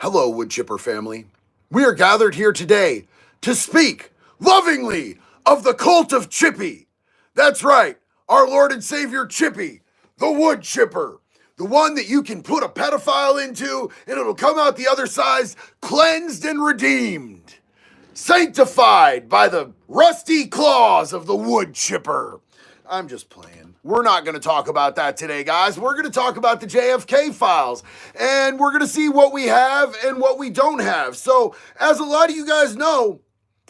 Hello, wood chipper family. We are gathered here today to speak lovingly of the cult of Chippy. That's right, our Lord and Savior Chippy, the wood chipper. The one that you can put a pedophile into and it'll come out the other side cleansed and redeemed. Sanctified by the rusty claws of the wood chipper. I'm just playing. We're not going to talk about that today, guys. We're going to talk about the JFK files, and we're going to see what we have and what we don't have. So, as a lot of you guys know,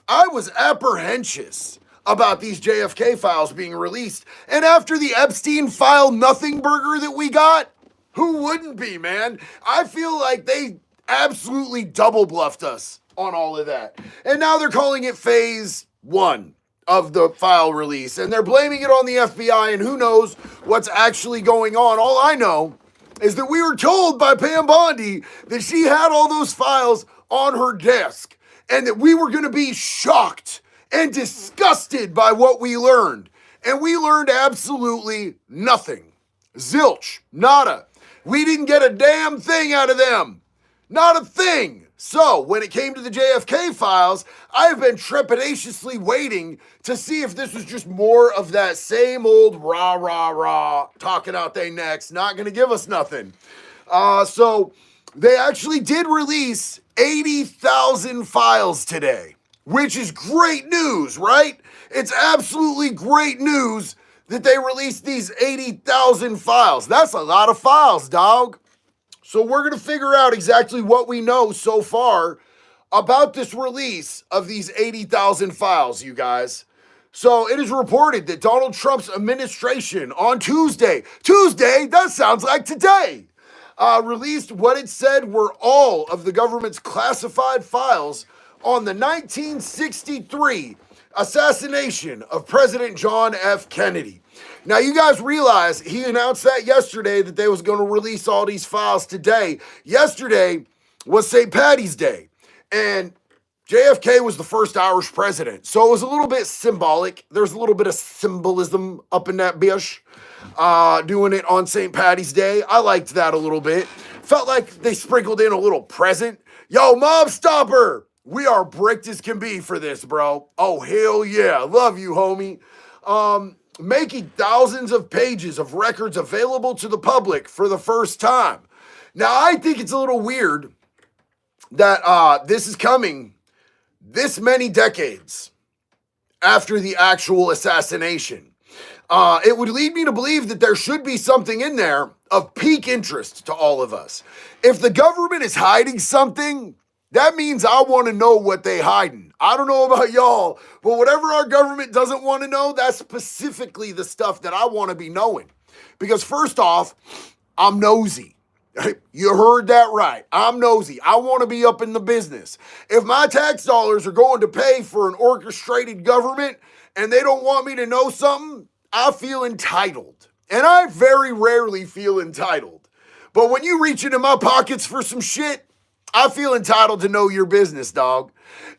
I was apprehensive about these JFK files being released. And after the Epstein file nothing burger that we got, who wouldn't be, man? I feel like they absolutely double bluffed us on all of that. And now they're calling it phase 1 of the file release, and they're blaming it on the FBI, and who knows what's actually going on. All I know is that we were told by Pam Bondi that she had all those files on her desk, and that we were going to be shocked and disgusted by what we learned. And we learned absolutely nothing. Zilch. Nada. We didn't get a damn thing out of them. Not a thing. So, when it came to the JFK files, I've been trepidatiously waiting to see if this was just more of that same old rah, rah, rah, talking out they necks, not going to give us nothing. So, they actually did release 80,000 files today, which is great news, right? It's absolutely great news that they released these 80,000 files. That's a lot of files, dog. So we're going to figure out exactly what we know so far about this release of these 80,000 files, you guys. So it is reported that Donald Trump's administration on Tuesday, that sounds like today, released what it said were all of the government's classified files on the 1963 assassination of President John F. Kennedy. Now, you guys realize he announced that yesterday that they was going to release all these files today. Yesterday was St. Patty's Day, and JFK was the first Irish president. So it was a little bit symbolic. There's a little bit of symbolism up in that bish, doing it on St. Patty's Day. I liked that a little bit. Felt like they sprinkled in a little present. Yo, Mob Stopper, we are bricked as can be for this, bro. Oh, hell yeah. Love you, homie. Making thousands of pages of records available to the public for the first time. Now, I think it's a little weird that this is coming this many decades after the actual assassination. It would lead me to believe that there should be something in there of peak interest to all of us. If the government is hiding something, that means I want to know what they hiding. I don't know about y'all, but whatever our government doesn't want to know, that's specifically the stuff that I want to be knowing. Because first off, I'm nosy. You heard that right. I'm nosy. I want to be up in the business. If my tax dollars are going to pay for an orchestrated government and they don't want me to know something, I feel entitled. And I very rarely feel entitled. But when you reach into my pockets for some shit, I feel entitled to know your business, dog.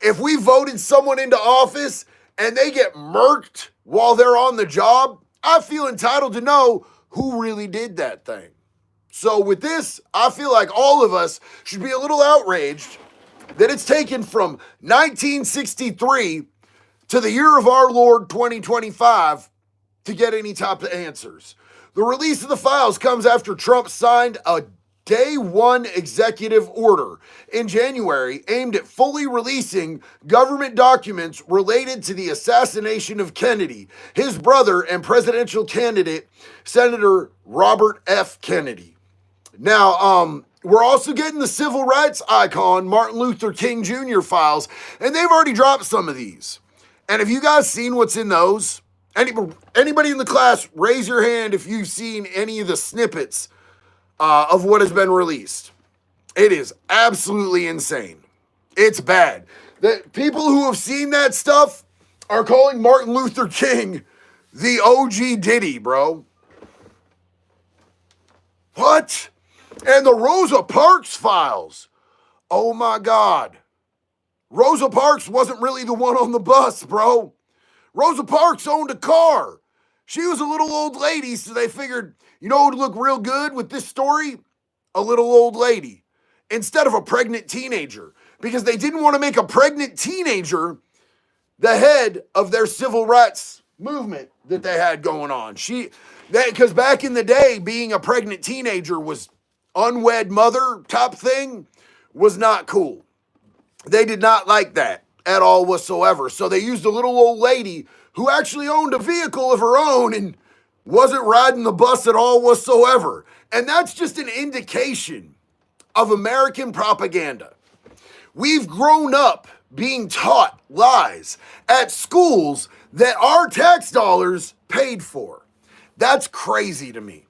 If we voted someone into office and they get murked while they're on the job, I feel entitled to know who really did that thing. So with this, I feel like all of us should be a little outraged that it's taken from 1963 to the year of our Lord 2025 to get any type of answers. The release of the files comes after Trump signed a Day 1 executive order in January aimed at fully releasing government documents related to the assassination of Kennedy, his brother and presidential candidate, Senator Robert F. Kennedy. Now, we're also getting the civil rights icon, Martin Luther King Jr. files, and they've already dropped some of these. And have you guys seen what's in those? Anybody in the class, raise your hand if you've seen any of the snippets of what has been released. It is absolutely insane. It's bad. The people who have seen that stuff are calling Martin Luther King the OG Diddy, bro. What? And the Rosa Parks files. Oh my God. Rosa Parks wasn't really the one on the bus, bro. Rosa Parks owned a car. She was a little old lady, so they figured, you know what would look real good with this story? A little old lady. instead of a pregnant teenager, because they didn't want to make a pregnant teenager the head of their civil rights movement that they had going on. Because back in the day, being a pregnant teenager was unwed mother type thing was not cool. They did not like that at all whatsoever. So they used a little old lady who actually owned a vehicle of her own and wasn't riding the bus at all whatsoever. And that's just an indication of American propaganda. We've grown up being taught lies at schools that our tax dollars paid for. That's crazy to me.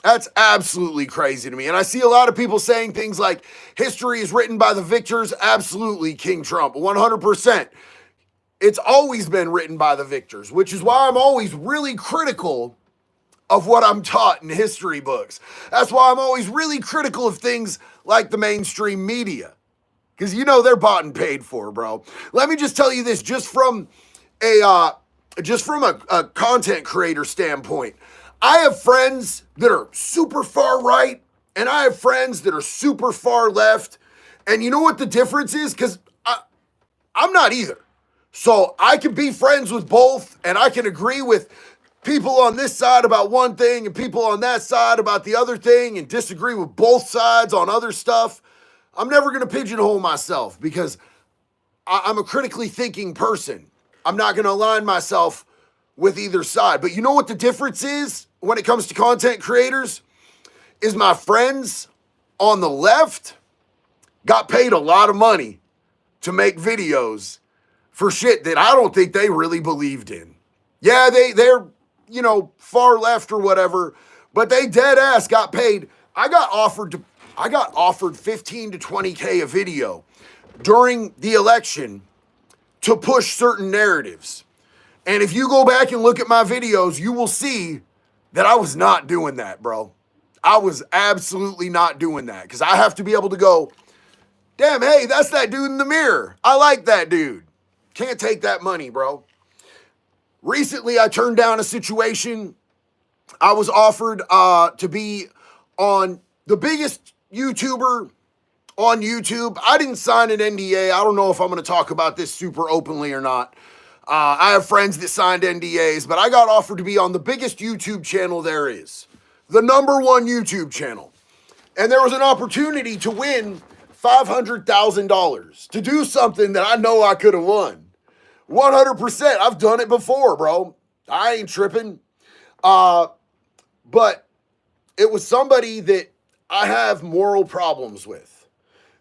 That's absolutely crazy to me. And I see a lot of people saying things like history is written by the victors. Absolutely, King Trump, 100%. It's always been written by the victors, which is why I'm always really critical of what I'm taught in history books. That's why I'm always really critical of things like the mainstream media, because they're bought and paid for, bro. Let me just tell you this, just from a content creator standpoint. I have friends that are super far right, and I have friends that are super far left. And you know what the difference is? Because I'm not either. So I can be friends with both, and I can agree with people on this side about one thing and people on that side about the other thing, and disagree with both sides on other stuff. I'm never going to pigeonhole myself because I'm a critically thinking person. I'm not going to align myself with either side. But you know what the difference is when it comes to content creators? Is my friends on the left got paid a lot of money to make videos for shit that I don't think they really believed in. Yeah, they're far left or whatever, but they dead ass got paid. I got offered 15 to 20K a video during the election to push certain narratives. And if you go back and look at my videos, you will see that I was not doing that, bro. I was absolutely not doing that, because I have to be able to go, damn, hey, that's that dude in the mirror. I like that dude. Can't take that money, bro. Recently, I turned down a situation. I was offered to be on the biggest YouTuber on YouTube. I didn't sign an NDA. I don't know if I'm going to talk about this super openly or not. I have friends that signed NDAs, but I got offered to be on the biggest YouTube channel there is. The number one YouTube channel. And there was an opportunity to win $500,000 to do something that I know I could have won. 100%. I've done it before, bro. I ain't tripping. But it was somebody that I have moral problems with.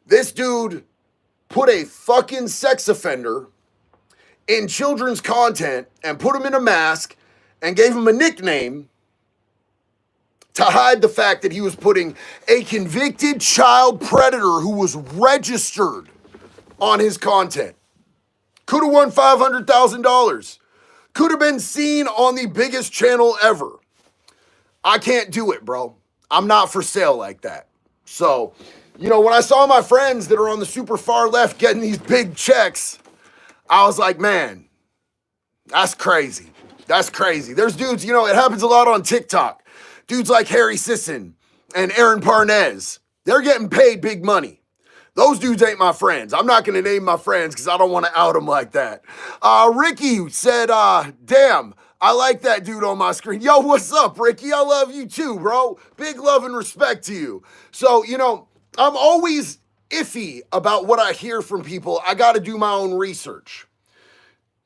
This dude put a fucking sex offender in children's content and put him in a mask and gave him a nickname to hide the fact that he was putting a convicted child predator who was registered on his content. Could have won $500,000. Could have been seen on the biggest channel ever. I can't do it, bro. I'm not for sale like that. So, when I saw my friends that are on the super far left getting these big checks, I was like, man, that's crazy. That's crazy. There's dudes, it happens a lot on TikTok. Dudes like Harry Sisson and Aaron Parnez. They're getting paid big money. Those dudes ain't my friends. I'm not going to name my friends because I don't want to out them like that. Ricky said, damn, I like that dude on my screen. Yo, what's up, Ricky? I love you too, bro. Big love and respect to you. So, I'm always iffy about what I hear from people. I got to do my own research.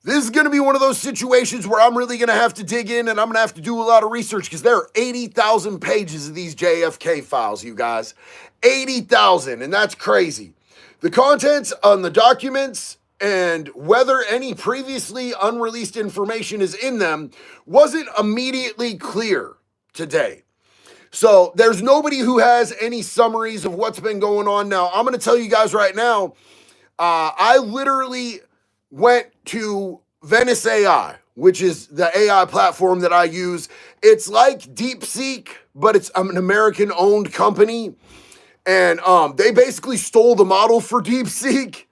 This is going to be one of those situations where I'm really going to have to dig in and I'm going to have to do a lot of research because there are 80,000 pages of these JFK files, you guys. 80,000, and that's crazy. The contents on the documents and whether any previously unreleased information is in them wasn't immediately clear today. So there's nobody who has any summaries of what's been going on. Now, I'm going to tell you guys right now, I literally went to Venice AI, which is the AI platform that I use. It's like DeepSeek, but it's an American-owned company. And they basically stole the model for DeepSeek,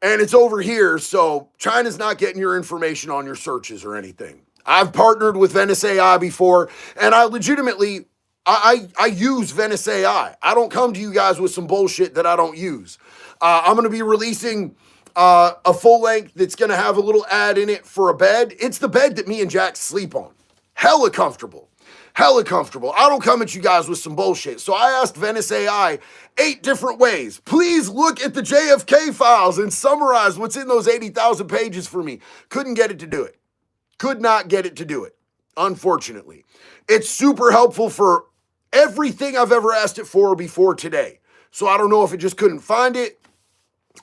and it's over here. So China's not getting your information on your searches or anything. I've partnered with Venice AI before, and I I use Venice AI. I don't come to you guys with some bullshit that I don't use. I'm going to be releasing a full length that's going to have a little ad in it for a bed. It's the bed that me and Jack sleep on. Hella comfortable. Hella comfortable. I don't come at you guys with some bullshit. So I asked Venice AI 8 different ways. Please look at the JFK files and summarize what's in those 80,000 pages for me. Couldn't get it to do it. Could not get it to do it, unfortunately. It's super helpful for everything I've ever asked it for before today. So I don't know if it just couldn't find it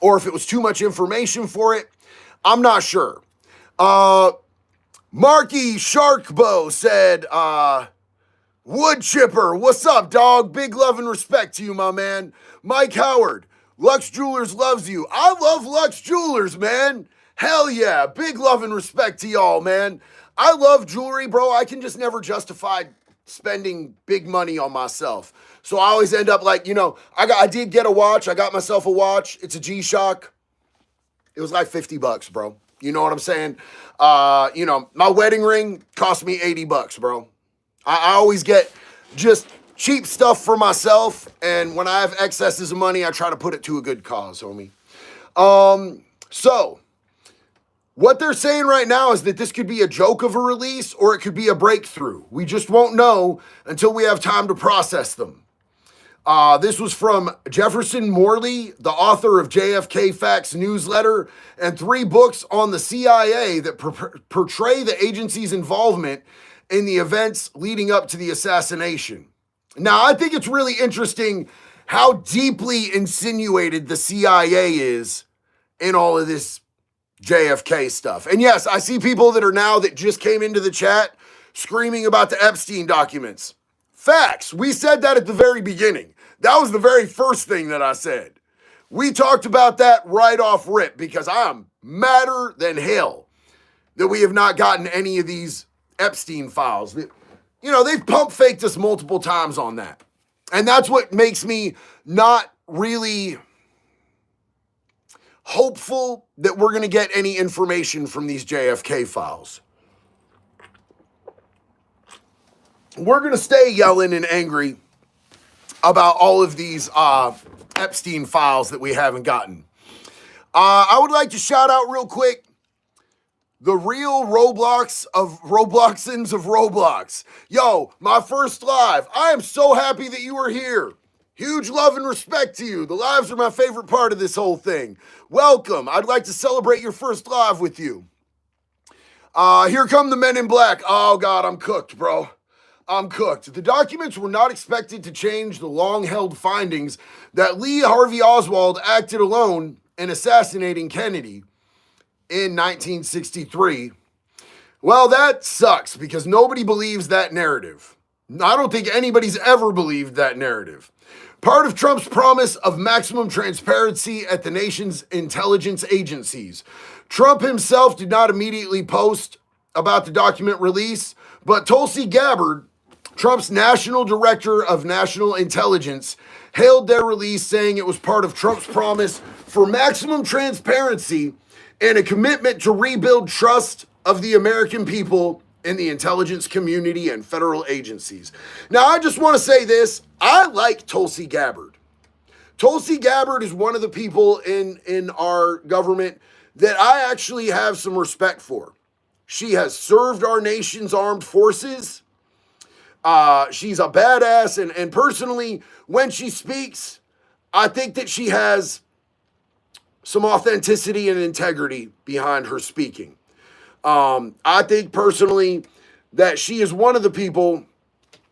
or if it was too much information for it. I'm not sure. Marky Sharkbow said, Wood Chipper, what's up, dog? Big love and respect to you, my man. Mike Howard, Lux Jewelers loves you. I love Lux Jewelers, man. Hell yeah. Big love and respect to y'all, man. I love jewelry, bro. I can just never justify spending big money on myself. So I always end up like, I did get a watch. I got myself a watch. It's a G-Shock. It was like $50, bro. You know what I'm saying? My wedding ring cost me $80, bro. I always get just cheap stuff for myself, and when I have excesses of money, I try to put it to a good cause, homie. So, what they're saying right now is that this could be a joke of a release, or it could be a breakthrough. We just won't know until we have time to process them. This was from Jefferson Morley, the author of JFK Facts newsletter, and 3 books on the CIA that portray the agency's involvement in the events leading up to the assassination. Now, I think it's really interesting how deeply insinuated the CIA is in all of this JFK stuff. And yes, I see people that just came into the chat screaming about the Epstein documents. Facts. We said that at the very beginning. That was the very first thing that I said. We talked about that right off rip because I'm madder than hell that we have not gotten any of these Epstein files. They've pump faked us multiple times on that. And that's what makes me not really hopeful that we're going to get any information from these JFK files. We're going to stay yelling and angry about all of these Epstein files that we haven't gotten. I would like to shout out real quick the real Robloxins of Roblox. Yo, my first live. I am so happy that you are here. Huge love and respect to you. The lives are my favorite part of this whole thing. Welcome. I'd like to celebrate your first live with you. Here come the men in black. Oh, God, I'm cooked, bro. I'm cooked. The documents were not expected to change the long-held findings that Lee Harvey Oswald acted alone in assassinating Kennedy in 1963. Well, that sucks because nobody believes that narrative. I don't think anybody's ever believed that narrative. Part of Trump's promise of maximum transparency at the nation's intelligence agencies. Trump himself did not immediately post about the document release, but Tulsi Gabbard, Trump's national director of national intelligence, hailed their release, saying it was part of Trump's promise for maximum transparency and a commitment to rebuild trust of the American people in the intelligence community and federal agencies. Now, I just want to say this. I like Tulsi Gabbard. Tulsi Gabbard is one of the people in our government that I actually have some respect for. She has served our nation's armed forces. She's a badass. And personally, when she speaks, I think that she has some authenticity and integrity behind her speaking. I think personally that she is one of the people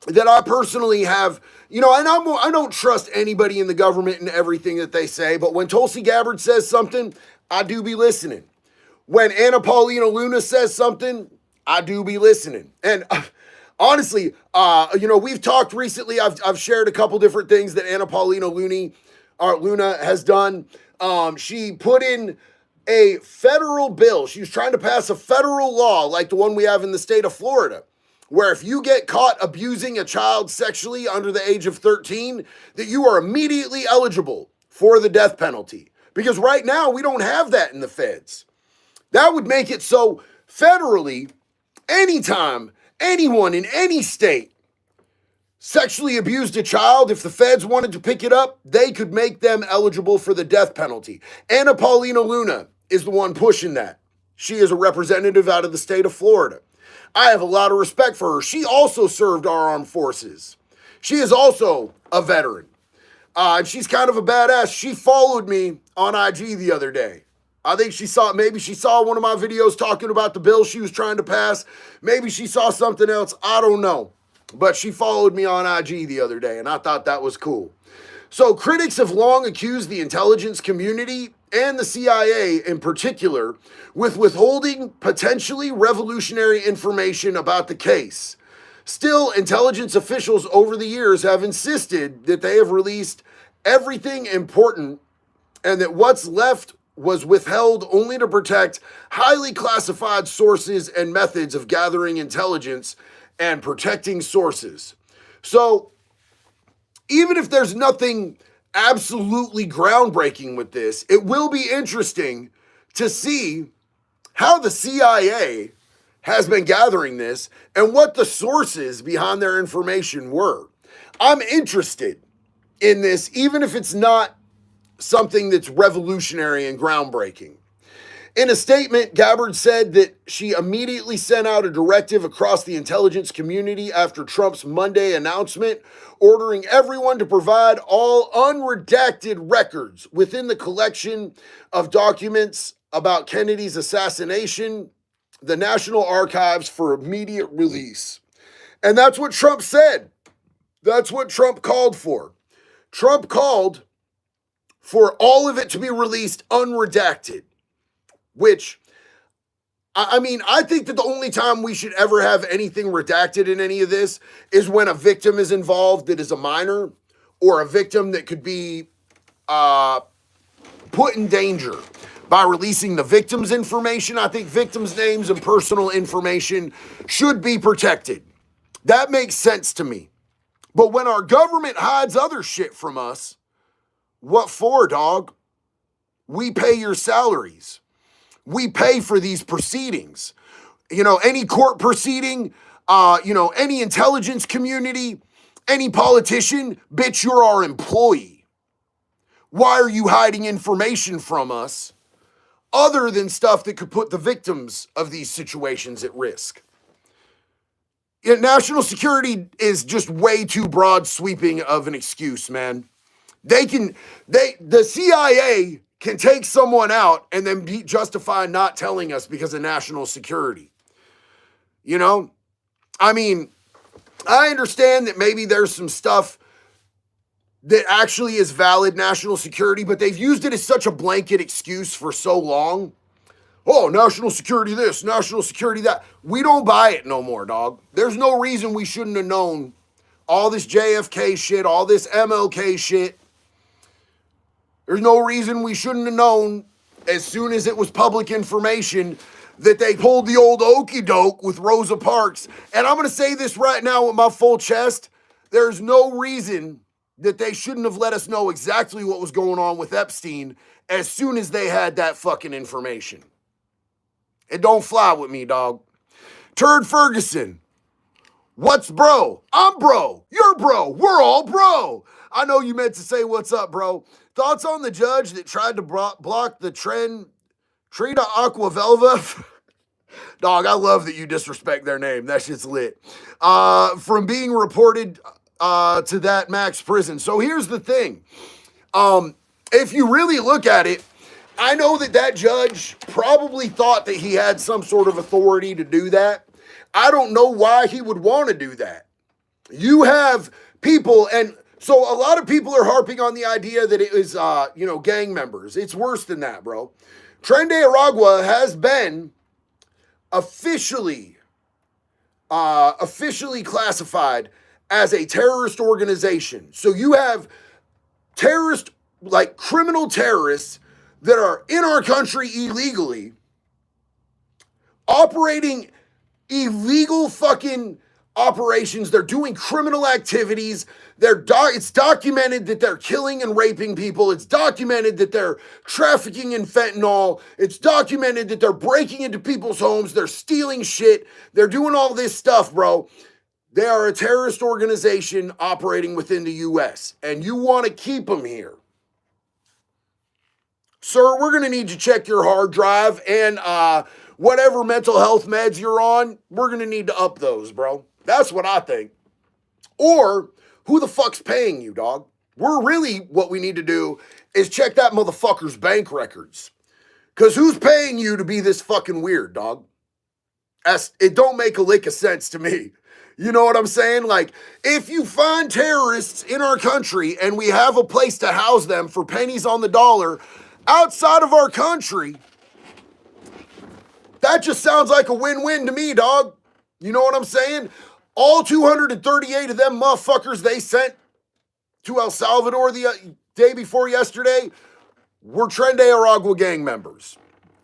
that I personally have, and I don't trust anybody in the government and everything that they say, but when Tulsi Gabbard says something, I do be listening. When Anna Paulina Luna says something, I do be listening. And honestly, we've talked recently, I've shared a couple different things that Anna Paulina Luna has done. She put in a federal bill. She was trying to pass a federal law like the one we have in the state of Florida, where if you get caught abusing a child sexually under the age of 13, that you are immediately eligible for the death penalty. Because right now, we don't have that in the feds. That would make it so federally, anytime anyone in any state sexually abused a child, if the feds wanted to pick it up, they could make them eligible for the death penalty. Anna Paulina Luna is the one pushing that. She is a representative out of the state of Florida. I have a lot of respect for her. She also served our armed forces. She is also a veteran. And she's kind of a badass. She followed me on IG the other day. I think maybe she saw one of my videos talking about the bill she was trying to pass. Maybe she saw something else. I don't know. But she followed me on IG the other day, and I thought that was cool. So critics have long accused the intelligence community and the CIA in particular with withholding potentially revolutionary information about the case. Still, intelligence officials over the years have insisted that they have released everything important and that what's left was withheld only to protect highly classified sources and methods of gathering intelligence and protecting sources. So, even if there's nothing absolutely groundbreaking with this, it will be interesting to see how the CIA has been gathering this and what the sources behind their information were. I'm interested in this, even if it's not something that's revolutionary and groundbreaking. In a statement, Gabbard said that she immediately sent out a directive across the intelligence community after Trump's Monday announcement, ordering everyone to provide all unredacted records within the collection of documents about Kennedy's assassination, the National Archives for immediate release. And that's what Trump said. That's what Trump called for. Trump called for all of it to be released unredacted, which, I mean, I think that the only time we should ever have anything redacted in any of this is when a victim is involved that is a minor or a victim that could be put in danger by releasing the victim's information. I think victims' names and personal information should be protected. That makes sense to me. But when our government hides other shit from us, what for, dog? We pay your salaries. We pay for these proceedings. You know, any court proceeding, any intelligence community, any politician, bitch, you're our employee. Why are you hiding information from us other than stuff that could put the victims of these situations at risk? National security is just way too broad sweeping of an excuse, man. The CIA can take someone out and then be justified not telling us because of national security. You know? I mean, I understand that maybe there's some stuff that actually is valid national security, but they've used it as such a blanket excuse for so long. Oh, national security this, national security that. We don't buy it no more, dog. There's no reason we shouldn't have known all this JFK shit, all this MLK shit. There's no reason we shouldn't have known as soon as it was public information that they pulled the old okey doke with Rosa Parks. And I'm going to say this right now with my full chest. There's no reason that they shouldn't have let us know exactly what was going on with Epstein as soon as they had that fucking information. It don't fly with me, dog. Turd Ferguson. What's bro? I'm bro. You're bro. We're all bro. I know you meant to say what's up, bro. Thoughts on the judge that tried to block the trend, Trita Aquavelva? Dog, I love that you disrespect their name. That shit's lit. From being reported to that max prison. So here's the thing. If you really look at it, I know that judge probably thought that he had some sort of authority to do that. I don't know why he would want to do that. You have people, and so a lot of people are harping on the idea that it was, gang members. It's worse than that, bro. Tren de Aragua has been officially classified as a terrorist organization. So you have criminal terrorists that are in our country illegally, operating illegal fucking operations. They're doing criminal activities. It's documented that they're killing and raping people. It's documented that they're trafficking in fentanyl. It's documented that they're breaking into people's homes. They're stealing shit. They're doing all this stuff, bro. They are a terrorist organization operating within the U.S., and you want to keep them here. Sir, we're going to need to check your hard drive, and whatever mental health meds you're on, we're going to need to up those, bro. That's what I think. Or, who the fuck's paying you, dog? What we need to do is check that motherfucker's bank records. Because who's paying you to be this fucking weird, dog? It don't make a lick of sense to me. You know what I'm saying? Like, if you find terrorists in our country and we have a place to house them for pennies on the dollar outside of our country, that just sounds like a win-win to me, dog. You know what I'm saying? All 238 of them motherfuckers they sent to El Salvador the day before yesterday were Tren de Aragua gang members.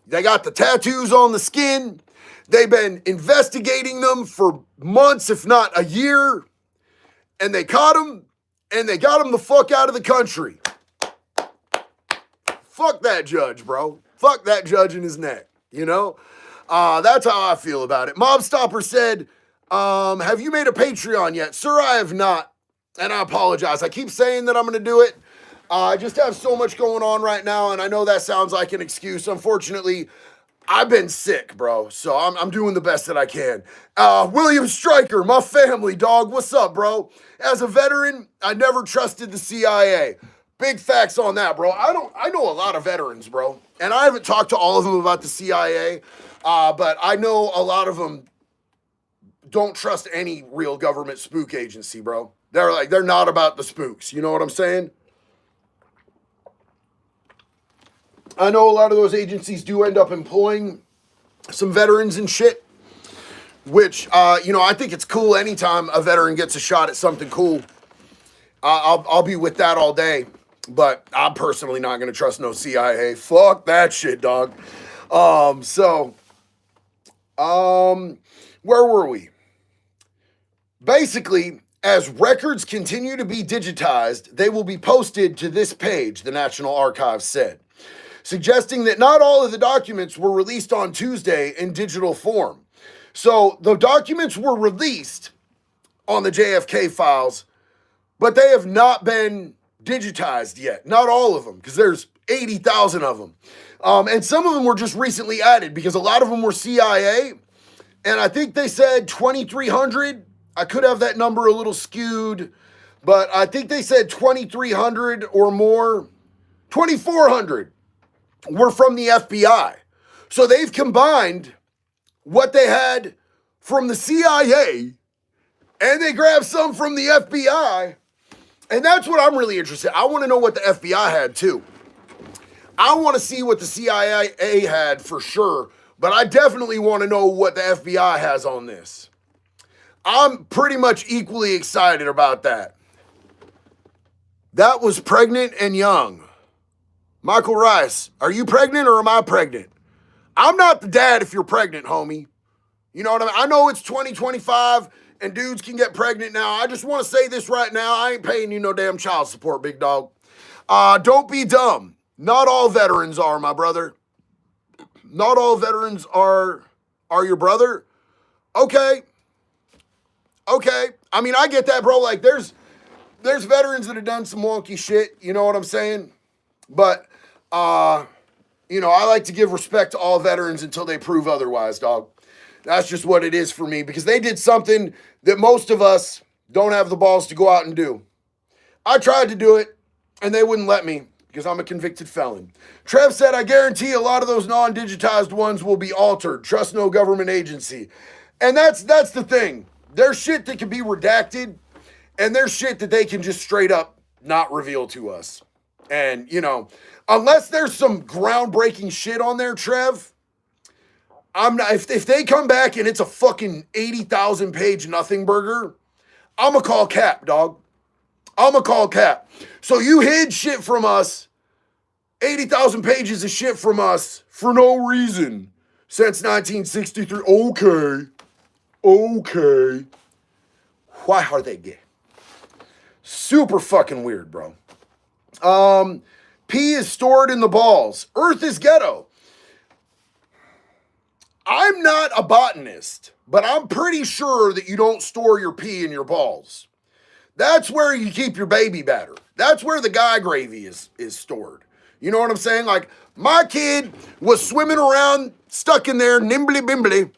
They got the tattoos on the skin. They've been investigating them for months, if not a year. And they caught them, and they got them the fuck out of the country. Fuck that judge, bro. Fuck that judge in his neck, you know? That's how I feel about it. Mobstopper said, have you made a Patreon yet? Sir, I have not. And I apologize. I keep saying that I'm going to do it. I just have so much going on right now, and I know that sounds like an excuse. Unfortunately, I've been sick, bro, so I'm doing the best that I can. William Stryker, my family, dog, what's up, bro? As a veteran, I never trusted the CIA. Big facts on that, bro. I know a lot of veterans, bro, and I haven't talked to all of them about the CIA, but I know a lot of them don't trust any real government spook agency, bro. They're not about the spooks, you know what I'm saying? I know a lot of those agencies do end up employing some veterans and shit, which, I think it's cool anytime a veteran gets a shot at something cool. I'll be with that all day, but I'm personally not going to trust no CIA. Fuck that shit, dog. Where were we? Basically, as records continue to be digitized, they will be posted to this page, the National Archives said, suggesting that not all of the documents were released on Tuesday in digital form. So the documents were released on the JFK files, but they have not been digitized yet. Not all of them, because there's 80,000 of them. And some of them were just recently added because a lot of them were CIA. And I think they said 2,300. I could have that number a little skewed, but I think they said 2,300 or more. 2,400 were from the FBI. So they've combined what they had from the CIA and they grabbed some from the FBI. And that's what I'm really interested in. I want to know what the FBI had too. I want to see what the CIA had for sure, but I definitely want to know what the FBI has on this. I'm pretty much equally excited about that. That was pregnant and young. Michael Rice, are you pregnant or am I pregnant? I'm not the dad if you're pregnant, homie. You know what I mean? I know it's 2025 and dudes can get pregnant now. I just want to say this right now. I ain't paying you no damn child support, big dog. Don't be dumb. Not all veterans are, my brother. Not all veterans are your brother. Okay. I mean, I get that, bro. Like, there's veterans that have done some wonky shit. You know what I'm saying? But, I like to give respect to all veterans until they prove otherwise, dog. That's just what it is for me, because they did something that most of us don't have the balls to go out and do. I tried to do it, and they wouldn't let me because I'm a convicted felon. Trev said, I guarantee a lot of those non-digitized ones will be altered. Trust no government agency. And that's the thing. There's shit that can be redacted, and there's shit that they can just straight up not reveal to us. And, unless there's some groundbreaking shit on there, Trev, I'm not, if they come back and it's a fucking 80,000 page nothing burger, I'm gonna call cap, dog. I'm gonna call cap. So you hid shit from us, 80,000 pages of shit from us for no reason since 1963. Okay. Why are they gay? Super fucking weird, bro. Pee is stored in the balls. Earth is ghetto. I'm not a botanist, but I'm pretty sure that you don't store your pee in your balls. That's where you keep your baby batter. That's where the guy gravy is stored. You know what I'm saying? Like, my kid was swimming around, stuck in there, nimbly bimbly,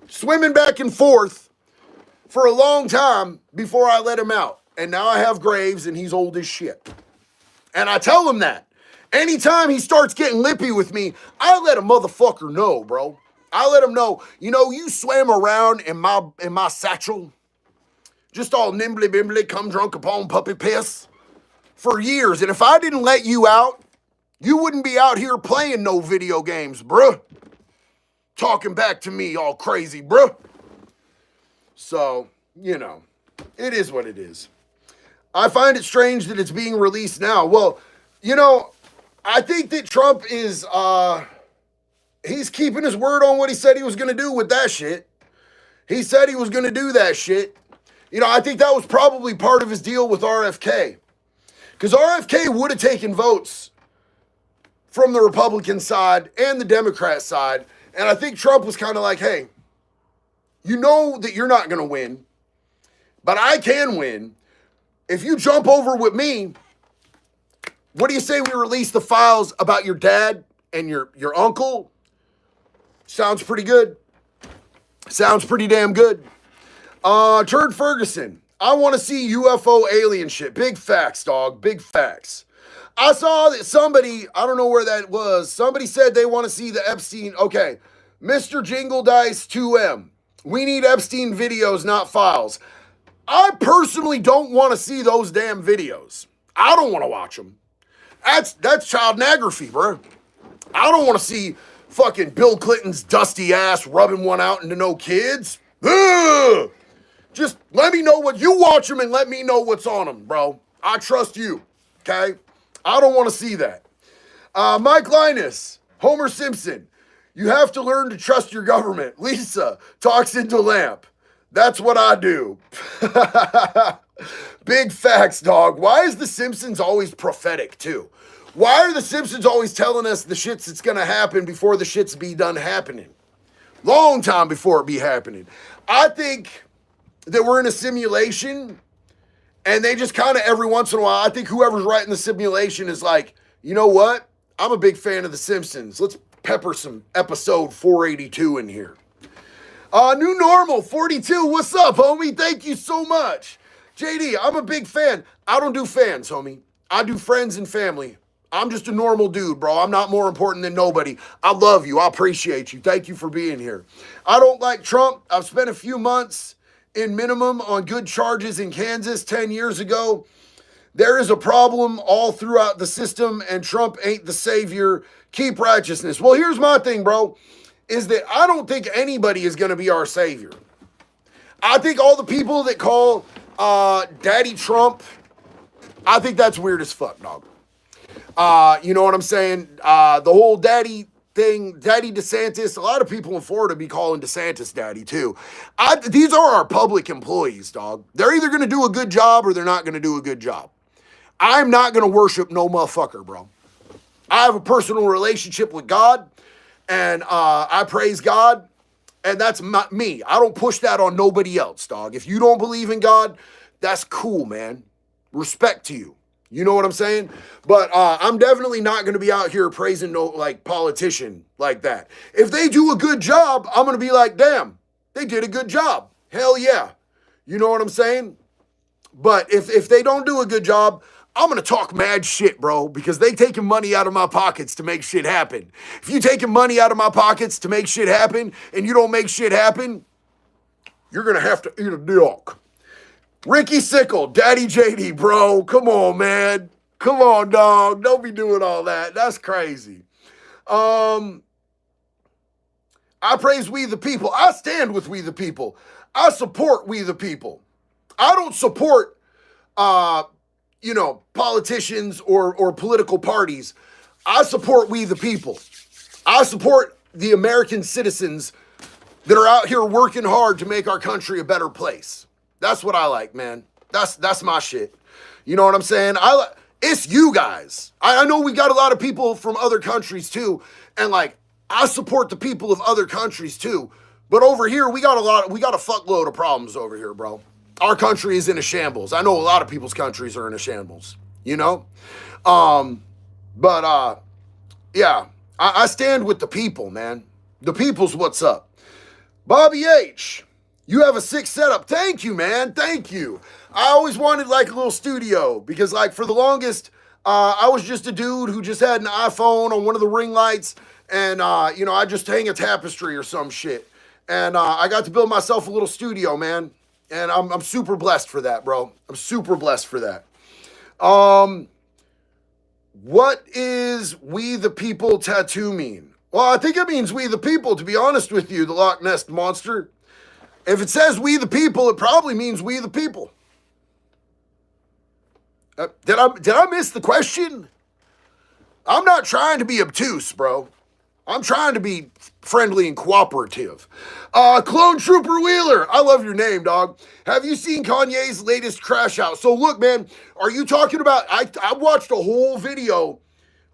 swimming back and forth for a long time before I let him out. And now I have Graves and he's old as shit. And I tell him that. Anytime he starts getting lippy with me, I let a motherfucker know, bro. I let him know, you know, you swam around in my satchel, just all nimbly bimbly, come drunk upon puppy piss for years. And if I didn't let you out, you wouldn't be out here playing no video games, bruh. Talking back to me all crazy, bruh. So, you know, it is what it is. I find it strange that it's being released now. Well, you know, I think that Trump is, he's keeping his word on what he said he was going to do with that shit. He said he was going to do that shit. You know, I think that was probably part of his deal with RFK. Because RFK would have taken votes from the Republican side and the Democrat side. And I think Trump was kind of like, hey, you know that you're not going to win, but I can win. If you jump over with me, what do you say we release the files about your dad and your uncle? Sounds pretty good. Sounds pretty damn good. Turd Ferguson, I want to see UFO alien shit. Big facts, dog. Big facts. I saw that somebody, I don't know where that was, somebody said they want to see the Epstein. Okay, Mr. Jingle Dice 2M. We need Epstein videos, not files. I personally don't want to see those damn videos. I don't want to watch them. That's child pornography, bro. I don't want to see fucking Bill Clinton's dusty ass rubbing one out into no kids. Ugh! Just let me know what you watch them and let me know what's on them, bro. I trust you, okay? I don't want to see that. Mike Linus, Homer Simpson. You have to learn to trust your government. Lisa talks into lamp. That's what I do. Big facts, dog. Why is The Simpsons always prophetic, too? Why are The Simpsons always telling us the shits that's going to happen before the shits be done happening? Long time before it be happening. I think that we're in a simulation, and they just kind of every once in a while, I think whoever's writing the simulation is like, you know what? I'm a big fan of The Simpsons. Let's pepper some episode 482 in here. New Normal 42. What's up, homie? Thank you so much. JD, I'm a big fan. I don't do fans, homie. I do friends and family. I'm just a normal dude, bro. I'm not more important than nobody. I love you. I appreciate you. Thank you for being here. I don't like Trump. I've spent a few months in minimum on good charges in Kansas 10 years ago. There is a problem all throughout the system, and Trump ain't the savior. Keep righteousness. Well, here's my thing, bro, is that I don't think anybody is going to be our savior. I think all the people that call Daddy Trump, I think that's weird as fuck, dog. You know what I'm saying? The whole daddy thing, Daddy DeSantis, a lot of people in Florida be calling DeSantis daddy too. These are our public employees, dog. They're either going to do a good job or they're not going to do a good job. I'm not going to worship no motherfucker, bro. I have a personal relationship with God, and I praise God, and that's me. I don't push that on nobody else, dog. If you don't believe in God, that's cool, man. Respect to you. You know what I'm saying? But I'm definitely not going to be out here praising no like politician like that. If they do a good job, I'm going to be like, damn, they did a good job. Hell yeah. You know what I'm saying? But if they don't do a good job, I'm going to talk mad shit, bro, because they taking money out of my pockets to make shit happen. If you taking money out of my pockets to make shit happen and you don't make shit happen, you're going to have to eat a dick. Ricky Sickle, Daddy JD, bro. Come on, man. Come on, dog. Don't be doing all that. That's crazy. I praise we the people. I stand with we the people. I support we the people. I don't support, politicians or political parties. I support we the people. I support the American citizens that are out here working hard to make our country a better place. That's what I like, man. That's my shit. You know what I'm saying? It's you guys. I know we got a lot of people from other countries too. And like, I support the people of other countries too. But over here, we got a fuckload of problems over here, bro. Our country is in a shambles. I know a lot of people's countries are in a shambles, you know? Yeah, I stand with the people, man. The people's what's up. Bobby H, you have a sick setup. Thank you, man. Thank you. I always wanted like a little studio because like for the longest, I was just a dude who just had an iPhone on one of the ring lights and, I just hang a tapestry or some shit. And I got to build myself a little studio, man. And I'm super blessed for that, bro. I'm super blessed for that. What is we the people tattoo mean? Well, I think it means we the people, to be honest with you, the Loch Ness Monster. If it says we the people, it probably means we the people. Did I miss the question? I'm not trying to be obtuse, bro. I'm trying to be friendly and cooperative. Clone Trooper Wheeler, I love your name, dog. Have you seen Kanye's latest crash out? So look, man, are you talking about, I watched a whole video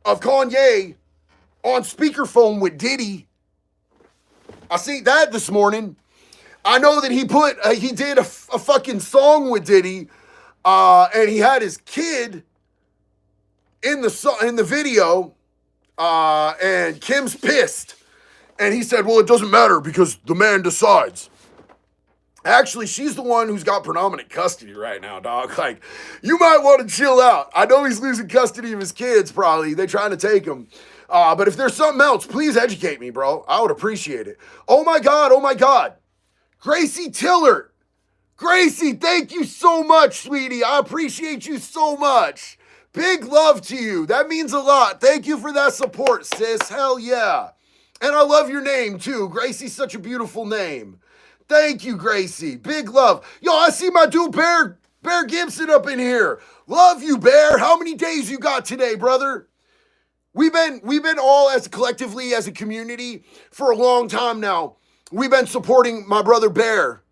of Kanye on speakerphone with Diddy. I seen that this morning. I know that he did a fucking song with Diddy, and he had his kid in the video, and Kim's pissed. And he said, well, it doesn't matter because the man decides. Actually, she's the one who's got predominant custody right now, dog. Like, you might want to chill out. I know he's losing custody of his kids, probably. They're trying to take him. But if there's something else, please educate me, bro. I would appreciate it. Oh my God. Gracie Tillert. Gracie, thank you so much, sweetie. I appreciate you so much. Big love to you. That means a lot. Thank you for that support, sis. Hell yeah. And I love your name, too. Gracie's such a beautiful name. Thank you, Gracie. Big love. Yo, I see my dude Bear Gibson up in here. Love you, Bear. How many days you got today, brother? We've been all collectively as a community for a long time now. We've been supporting my brother Bear.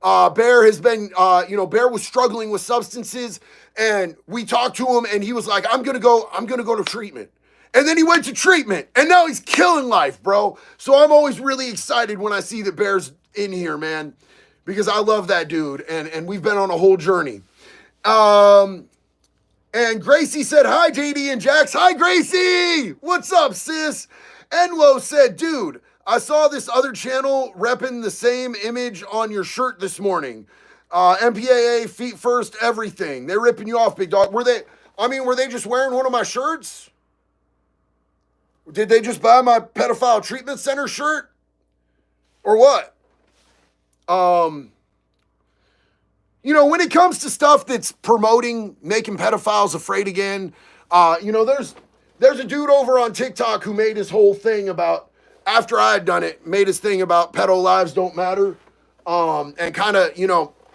Bear has been, Bear was struggling with substances, and we talked to him, and he was like, I'm gonna go to treatment. And then he went to treatment, and now he's killing life, bro. So I'm always really excited when I see that Bear's in here, man, because I love that dude, and we've been on a whole journey. And Gracie said, hi, JD and Jax. Hi, Gracie. What's up, sis? Enlo said, dude, I saw this other channel repping the same image on your shirt this morning. MPAA, feet first, everything. They're ripping you off, big dog. Were they just wearing one of my shirts? Did they just buy my Pedophile Treatment Center shirt? Or what? When it comes to stuff that's promoting making pedophiles afraid again, there's a dude over on TikTok who made his whole thing about, after I had done it, made his thing about pedo lives don't matter, and kind of,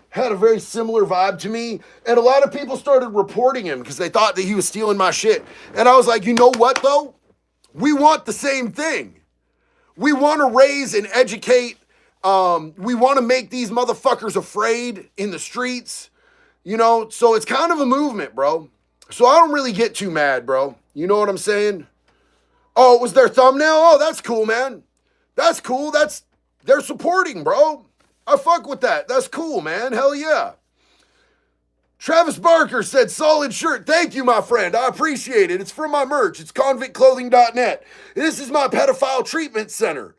had a very similar vibe to me. And a lot of people started reporting him because they thought that he was stealing my shit. And I was like, you know what, though? We want the same thing. We want to raise and educate. We want to make these motherfuckers afraid in the streets, so it's kind of a movement, bro. So I don't really get too mad, bro. You know what I'm saying? Oh, it was their thumbnail? Oh, that's cool, man. That's cool. They're supporting, bro. I fuck with that. That's cool, man. Hell yeah. Travis Barker said, solid shirt. Thank you, my friend. I appreciate it. It's from my merch. It's convictclothing.net. This is my pedophile treatment center.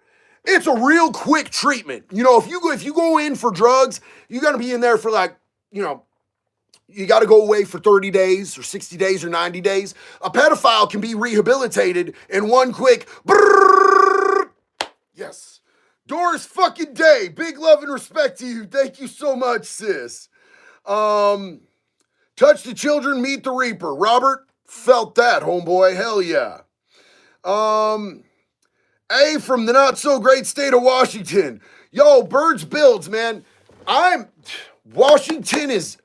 It's a real quick treatment. If you go in for drugs, you got to be in there for you got to go away for 30 days or 60 days or 90 days. A pedophile can be rehabilitated in one quick brrrr. Yes. Doris fucking Day. Big love and respect to you. Thank you so much, sis. Touch the children, meet the reaper. Robert, felt that, homeboy. Hell yeah. A from the not so great state of Washington. Yo, Birds Builds, man. Washington is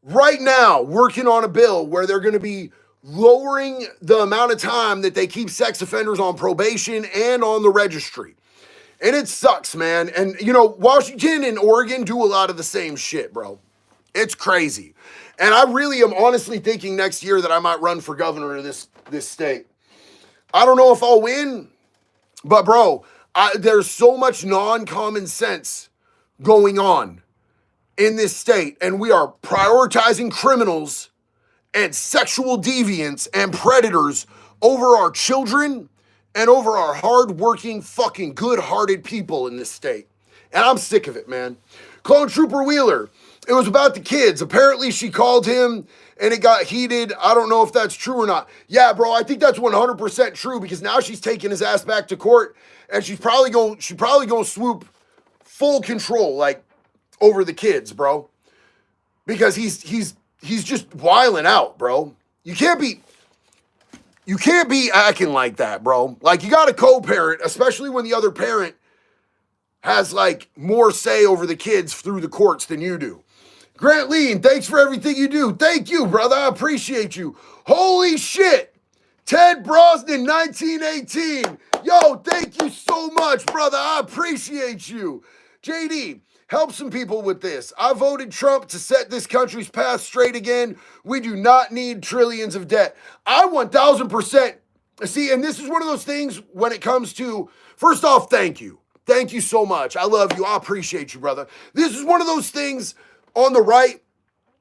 right now working on a bill where they're going to be lowering the amount of time that they keep sex offenders on probation and on the registry. And it sucks, man. And, Washington and Oregon do a lot of the same shit, bro. It's crazy. And I really am honestly thinking next year that I might run for governor of this state. I don't know if I'll win. But bro, there's so much non-common sense going on in this state, and we are prioritizing criminals and sexual deviants and predators over our children and over our hard-working, fucking good-hearted people in this state. And I'm sick of it, man. Clone Trooper Wheeler, it was about the kids. Apparently she called him and it got heated. I don't know if that's true or not. Yeah, bro, I think that's 100% true, because now she's taking his ass back to court and she's probably going to swoop full control, like, over the kids, bro. Because he's just wiling out, bro. You can't be acting like that, bro. Like, you got to co-parent, especially when the other parent has, like, more say over the kids through the courts than you do. Grant Lean, thanks for everything you do. Thank you, brother. I appreciate you. Holy shit. Ted Brosnan, 1918. Yo, thank you so much, brother. I appreciate you. JD, help some people with this. I voted Trump to set this country's path straight again. We do not need trillions of debt. I 1000%. See, and this is one of those things when it comes to, first off, thank you. Thank you so much. I love you. I appreciate you, brother. This is one of those things on the right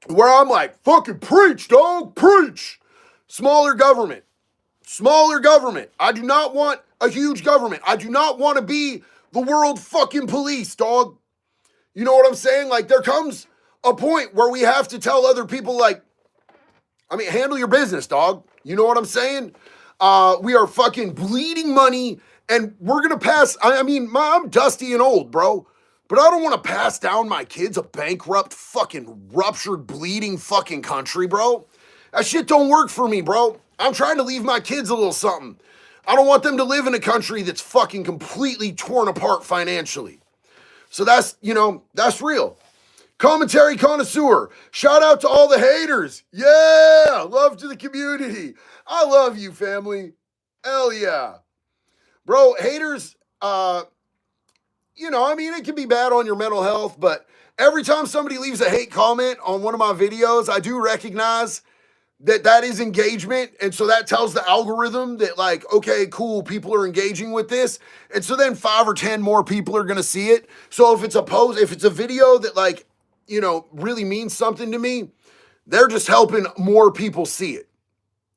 where I'm like, fucking preach, dog, preach. Smaller government. Smaller government. I do not want a huge government. I do not want to be the world fucking police, dog. You know what I'm saying? Like, there comes a point where we have to tell other people, like, I mean, handle your business, dog. You know what I'm saying? We are fucking bleeding money, and we're going to pass. I mean, I'm dusty and old, bro. But I don't want to pass down my kids a bankrupt, fucking ruptured, bleeding fucking country, bro. That shit don't work for me, bro. I'm trying to leave my kids a little something. I don't want them to live in a country that's fucking completely torn apart financially. So that's, you know, that's real. Commentary connoisseur. Shout out to all the haters. Yeah. Love to the community. I love you, family. Hell yeah. Bro, haters, you know, I mean, it can be bad on your mental health, but every time somebody leaves a hate comment on one of my videos, I do recognize that is engagement. And so that tells the algorithm that, like, okay, cool, people are engaging with this. And so then 5 or 10 more people are going to see it. So if it's a video that, like, you know, really means something to me, they're just helping more people see it.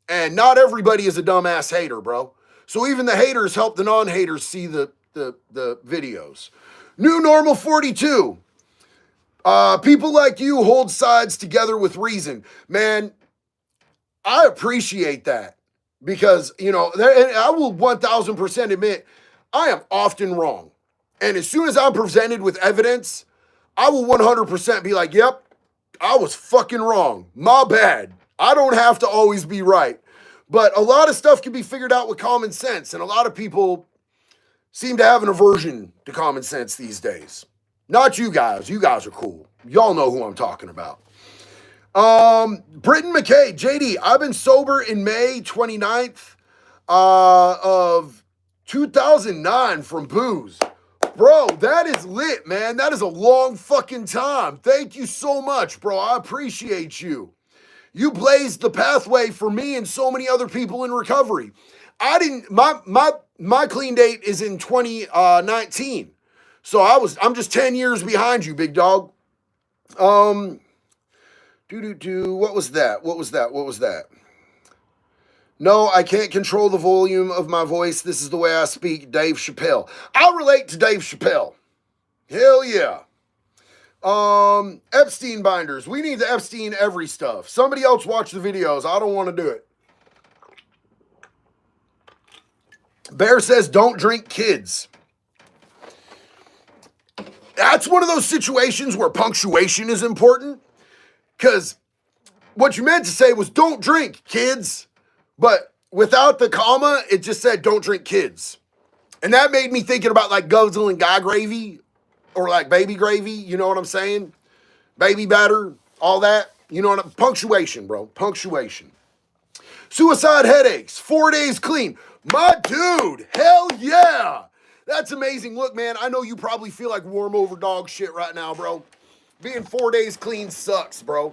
And not everybody is a dumbass hater, bro. So even the haters help the non-haters see the videos. New Normal 42. People like you hold sides together with reason. Man, I appreciate that, because, you know, and I will 1000% admit I am often wrong. And as soon as I'm presented with evidence, I will 100% be like, yep, I was fucking wrong. My bad. I don't have to always be right. But a lot of stuff can be figured out with common sense. And a lot of people seem to have an aversion to common sense these days. Not you guys. You guys are cool. Y'all know who I'm talking about. Britton McKay, JD, I've been sober in May 29th of 2009 from booze. Bro, that is lit, man. That is a long fucking time. Thank you so much, bro. I appreciate you. You blazed the pathway for me and so many other people in recovery. My clean date is in 2019. So I'm just 10 years behind you, big dog. What was that? No, I can't control the volume of my voice. This is the way I speak. Dave Chappelle. I'll relate to Dave Chappelle. Hell yeah. Epstein binders. We need to Epstein every stuff. Somebody else watch the videos. I don't want to do it. Bear says, don't drink kids. That's one of those situations where punctuation is important. Because what you meant to say was, don't drink kids. But without the comma, it just said, don't drink kids. And that made me thinking about, like, guzzle and guy gravy. Or like baby gravy, you know what I'm saying? Baby batter, all that. You know what punctuation, bro. Punctuation. Suicide headaches, 4 days clean. My dude, hell yeah. That's amazing. Look, man, I know you probably feel like warm over dog shit right now, bro. Being 4 days clean sucks, bro.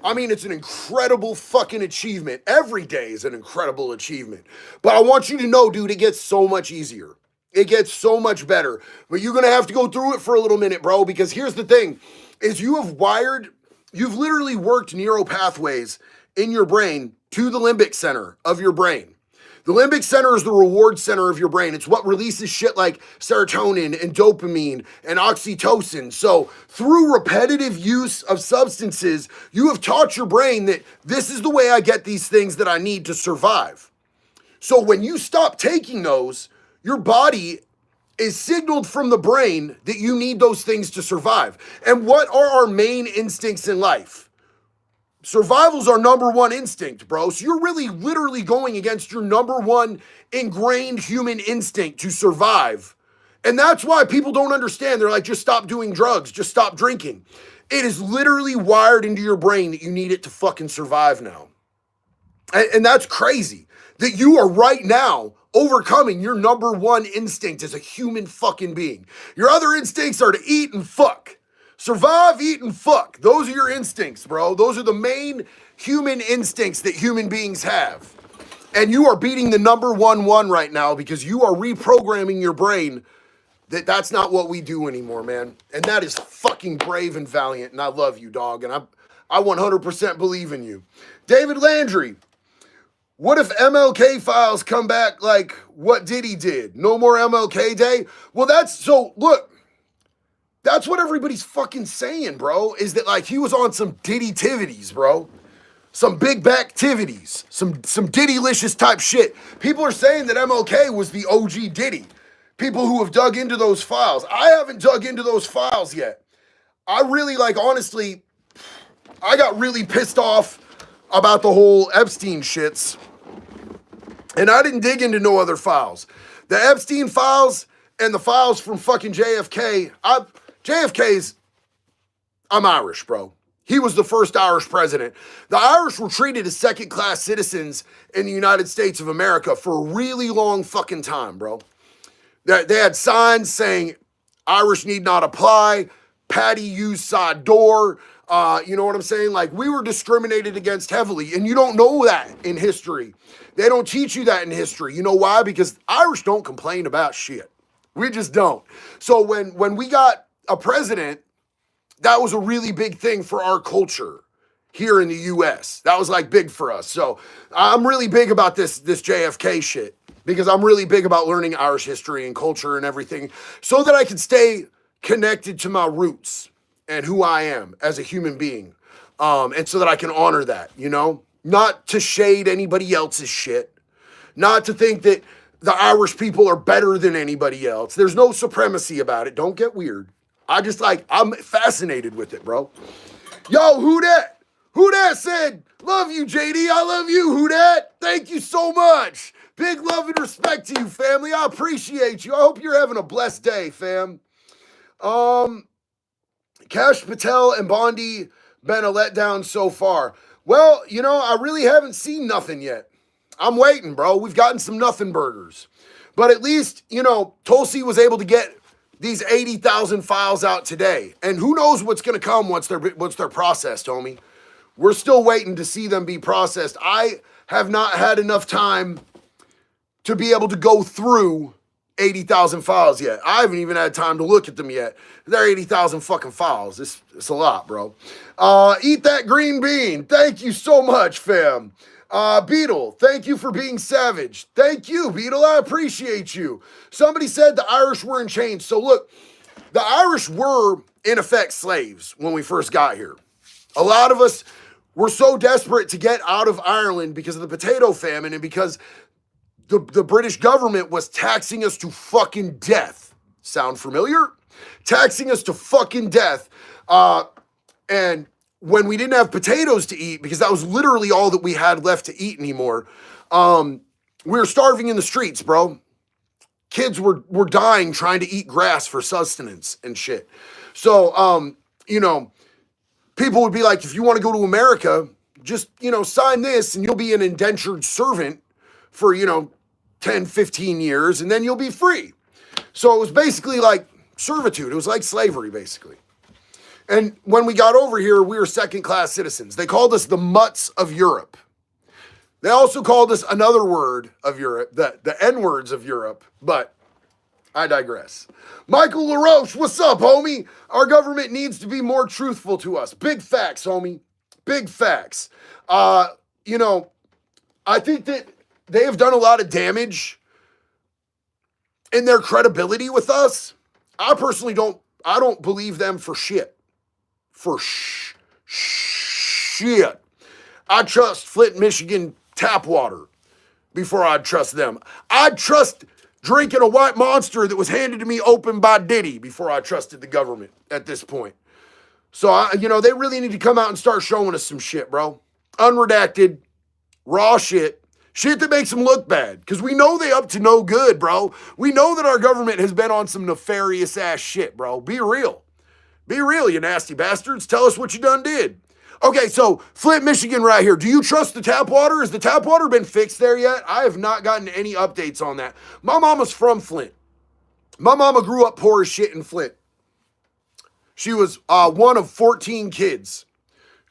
I mean, it's an incredible fucking achievement. Every day is an incredible achievement. But I want you to know, dude, it gets so much easier. It gets so much better. But you're going to have to go through it for a little minute, bro, because here's the thing, is you've literally worked neural pathways in your brain to the limbic center of your brain. The limbic center is the reward center of your brain. It's what releases shit like serotonin and dopamine and oxytocin. So through repetitive use of substances, you have taught your brain that this is the way I get these things that I need to survive. So when you stop taking those, your body is signaled from the brain that you need those things to survive. And what are our main instincts in life? Survival's our number one instinct, bro. So you're really literally going against your number one ingrained human instinct to survive. And that's why people don't understand. They're like, just stop doing drugs, just stop drinking. It is literally wired into your brain that you need it to fucking survive now. And that's crazy. That you are right now overcoming your number one instinct as a human fucking being. Your other instincts are to eat and fuck. Survive, eat, and fuck. Those are your instincts, bro. Those are the main human instincts that human beings have. And you are beating the number one right now because you are reprogramming your brain that that's not what we do anymore, man. And that is fucking brave and valiant, and I love you, dog. And I 100% believe in you. David Landry, what if MLK files come back like what Diddy did? No more MLK Day? Well, look, that's what everybody's fucking saying, bro, is that like he was on some Diddy-tivities, bro. Some big back-tivities. Some Diddy-licious type shit. People are saying that MLK was the OG Diddy. People who have dug into those files. I haven't dug into those files yet. I really, honestly, I got really pissed off about the whole Epstein shits. And I didn't dig into no other files. The Epstein files and the files from fucking JFK, I'm Irish, bro. He was the first Irish president. The Irish were treated as second-class citizens in the United States of America for a really long fucking time, bro. They had signs saying Irish need not apply, Patty use side door, you know what I'm saying? Like, we were discriminated against heavily, and you don't know that in history. They don't teach you that in history. You know why? Because Irish don't complain about shit. We just don't. So when we got a president, that was a really big thing for our culture here in the US. That was big for us. So I'm really big about this JFK shit because I'm really big about learning Irish history and culture and everything so that I can stay connected to my roots and who I am as a human being. And so that I can honor that, you know? Not to shade anybody else's shit. Not to think that the Irish people are better than anybody else. There's no supremacy about it. Don't get weird. I'm fascinated with it, bro. Yo, who dat? Who dat said, love you, JD. I love you, who dat? Thank you so much. Big love and respect to you, family. I appreciate you. I hope you're having a blessed day, fam. Cash Patel and Bondi been a letdown so far. Well, you know, I really haven't seen nothing yet. I'm waiting, bro. We've gotten some nothing burgers. But at least, you know, Tulsi was able to get these 80,000 files out today. And who knows what's going to come once they're processed, homie. We're still waiting to see them be processed. I have not had enough time to be able to go through 80,000 files yet. I haven't even had time to look at them yet. They're 80,000 fucking files. It's a lot, bro. Eat that green bean. Thank you so much, fam. Beetle, thank you for being savage. Thank you, Beetle. I appreciate you. Somebody said the Irish were in chains. So look, the Irish were, in effect, slaves when we first got here. A lot of us were so desperate to get out of Ireland because of the potato famine and because the British government was taxing us to fucking death. Sound familiar? Taxing us to fucking death. And when we didn't have potatoes to eat, because that was literally all that we had left to eat anymore, we were starving in the streets, bro. Kids were dying trying to eat grass for sustenance and shit. So, you know, people would be like, if you want to go to America, just, you know, sign this and you'll be an indentured servant for, 10, 15 years, and then you'll be free. So it was basically like servitude. It was like slavery, basically. And when we got over here, we were second-class citizens. They called us the mutts of Europe. They also called us another word of Europe, the N-words of Europe. But I digress. Michael LaRoche, what's up, homie? Our government needs to be more truthful to us. Big facts, homie. Big facts. You know, I think that they have done a lot of damage in their credibility with us. I personally don't believe them for shit. For shit. I trust Flint, Michigan tap water before I'd trust them. I'd trust drinking a white monster that was handed to me open by Diddy before I trusted the government at this point. So, they really need to come out and start showing us some shit, bro. Unredacted, raw shit. Shit that makes them look bad. Because we know they up to no good, bro. We know that our government has been on some nefarious ass shit, bro. Be real. Be real, you nasty bastards. Tell us what you done did. Okay, so Flint, Michigan right here. Do you trust the tap water? Has the tap water been fixed there yet? I have not gotten any updates on that. My mama's from Flint. My mama grew up poor as shit in Flint. She was one of 14 kids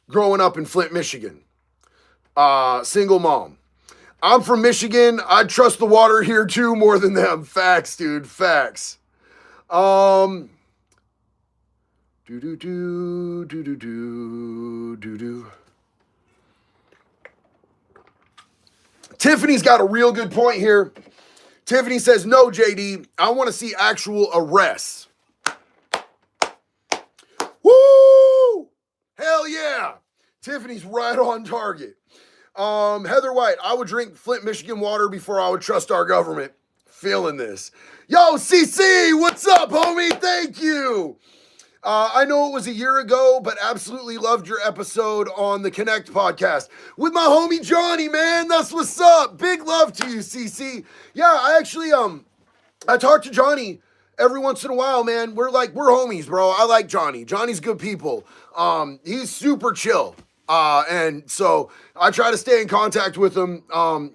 growing up in Flint, Michigan. Single mom. I'm from Michigan. I trust the water here too more than them. Facts, dude. Facts. Tiffany's got a real good point here. Tiffany says, no, JD, I want to see actual arrests. Woo! Hell yeah. Tiffany's right on target. Heather White, I would drink Flint, Michigan water before I would trust our government. Feeling this. Yo, CC, what's up, homie? Thank you. I know it was a year ago, but absolutely loved your episode on the Connect podcast with my homie Johnny, man. That's what's up. Big love to you, CC. Yeah, I actually, I talk to Johnny every once in a while, man. We're homies, bro. I like Johnny. Johnny's good people. He's super chill. And so I try to stay in contact with him.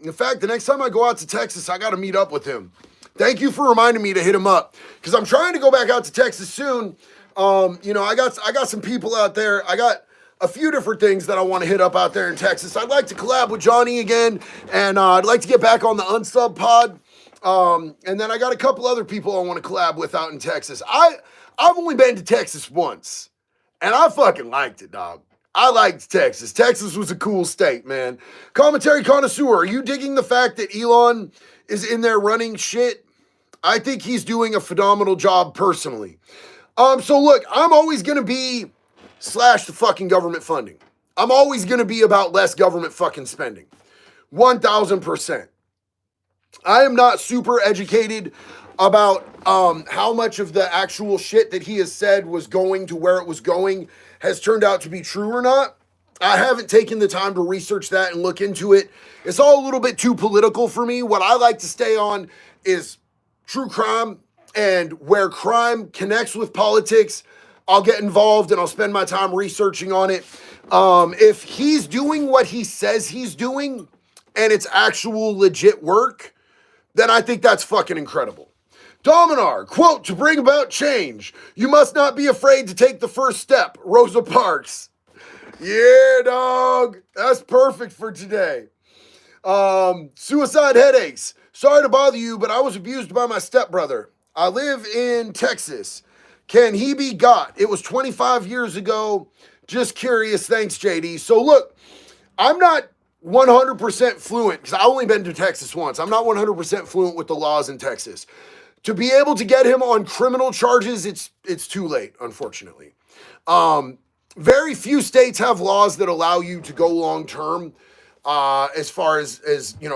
In fact, the next time I go out to Texas, I got to meet up with him. Thank you for reminding me to hit him up because I'm trying to go back out to Texas soon. I got some people out there. I got a few different things that I want to hit up out there in Texas. I'd like to collab with Johnny again, and I'd like to get back on the Unsub pod. And then I got a couple other people I want to collab with out in Texas. I've only been to Texas once, and I fucking liked it, dog. I liked Texas. Texas was a cool state, man. Commentary connoisseur, are you digging the fact that Elon is in there running shit? I think he's doing a phenomenal job personally. So look, I'm always going to be slash the fucking government funding. I'm always going to be about less government fucking spending. 1000%. I am not super educated about how much of the actual shit that he has said was going to where it was going has turned out to be true or not. I haven't taken the time to research that and look into it. It's all a little bit too political for me. What I like to stay on is true crime. And where crime connects with politics, I'll get involved and I'll spend my time researching on it. If he's doing what he says he's doing and it's actual legit work, then I think that's fucking incredible. Dominar, quote, to bring about change, you must not be afraid to take the first step. Rosa Parks. Yeah, dog. That's perfect for today. Suicide headaches. Sorry to bother you, but I was abused by my stepbrother. I live in Texas. Can he be got? It was 25 years ago. Just curious. Thanks, JD. So look, I'm not 100% fluent because I've only been to Texas once. I'm not 100% fluent with the laws in Texas. To be able to get him on criminal charges, it's too late, unfortunately. Very few states have laws that allow you to go long term. As far as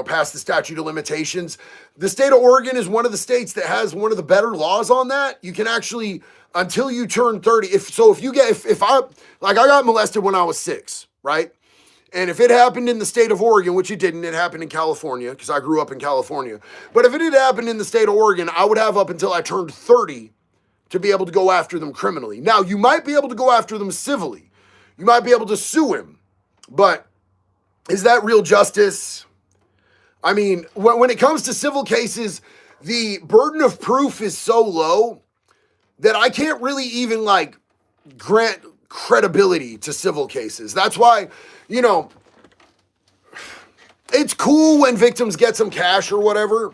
past the statute of limitations. The state of Oregon is one of the states that has one of the better laws on that. You can actually, until you turn 30, if I got molested when I was 6, right? And if it happened in the state of Oregon, which it didn't, it happened in California, because I grew up in California. But if it had happened in the state of Oregon, I would have up until I turned 30 to be able to go after them criminally. Now, you might be able to go after them civilly. You might be able to sue him, but is that real justice? I mean, when it comes to civil cases, the burden of proof is so low that I can't really even grant credibility to civil cases. That's why, it's cool when victims get some cash or whatever,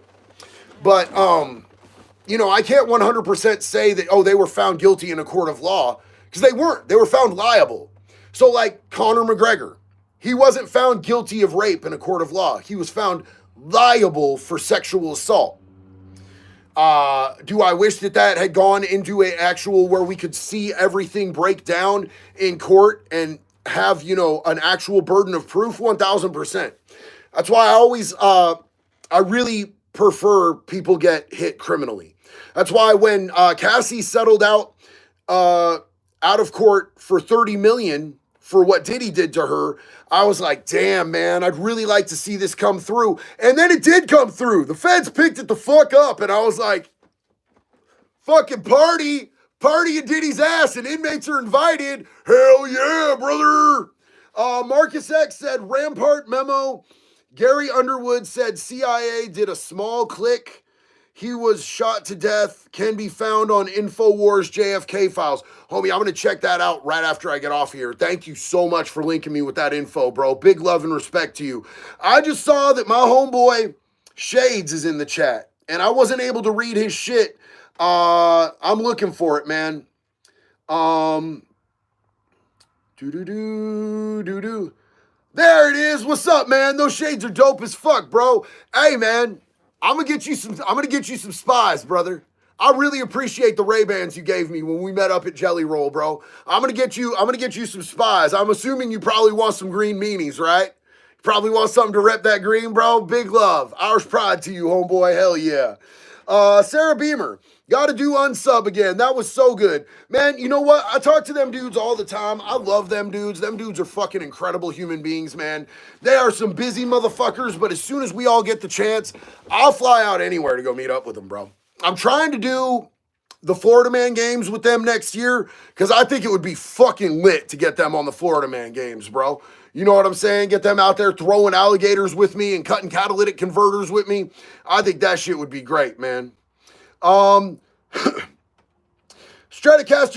but I can't 100% say that, oh, they were found guilty in a court of law, because they weren't. They were found liable. So, like Conor McGregor, he wasn't found guilty of rape in a court of law. He was found liable for sexual assault. Do I wish that had gone into an actual where we could see everything break down in court and have, an actual burden of proof? 1,000%. That's why I really prefer people get hit criminally. That's why when Cassie settled out of court for $30 million for what Diddy did to her, I was like, damn, man, I'd really like to see this come through. And then it did come through. The feds picked it the fuck up, and I was like, fucking party at Diddy's ass, and inmates are invited. Hell yeah, brother. Marcus X said, Rampart memo. Gary Underwood said CIA did a small click. He was shot to death. Can be found on InfoWars JFK files. Homie, I'm going to check that out right after I get off here. Thank you so much for linking me with that info, bro. Big love and respect to you. I just saw that my homeboy Shades is in the chat, and I wasn't able to read his shit. I'm looking for it, man. There it is. What's up, man? Those shades are dope as fuck, bro. Hey, man. I'm gonna get you some spies, brother. I really appreciate the Ray-Bans you gave me when we met up at Jelly Roll, bro. I'm gonna get you some spies. I'm assuming you probably want some green meanies, right? You probably want something to rep that green, bro. Big love. Irish pride to you, homeboy. Hell yeah. Sarah Beamer, gotta do unsub again. That was so good. Man, you know what? I talk to them dudes all the time. I love them dudes. Them dudes are fucking incredible human beings, man. They are some busy motherfuckers, but as soon as we all get the chance, I'll fly out anywhere to go meet up with them, bro. I'm trying to do the Florida Man games with them next year, because I think it would be fucking lit to get them on the Florida Man games, bro. You know what I'm saying? Get them out there throwing alligators with me and cutting catalytic converters with me. I think that shit would be great, man. Stratocaster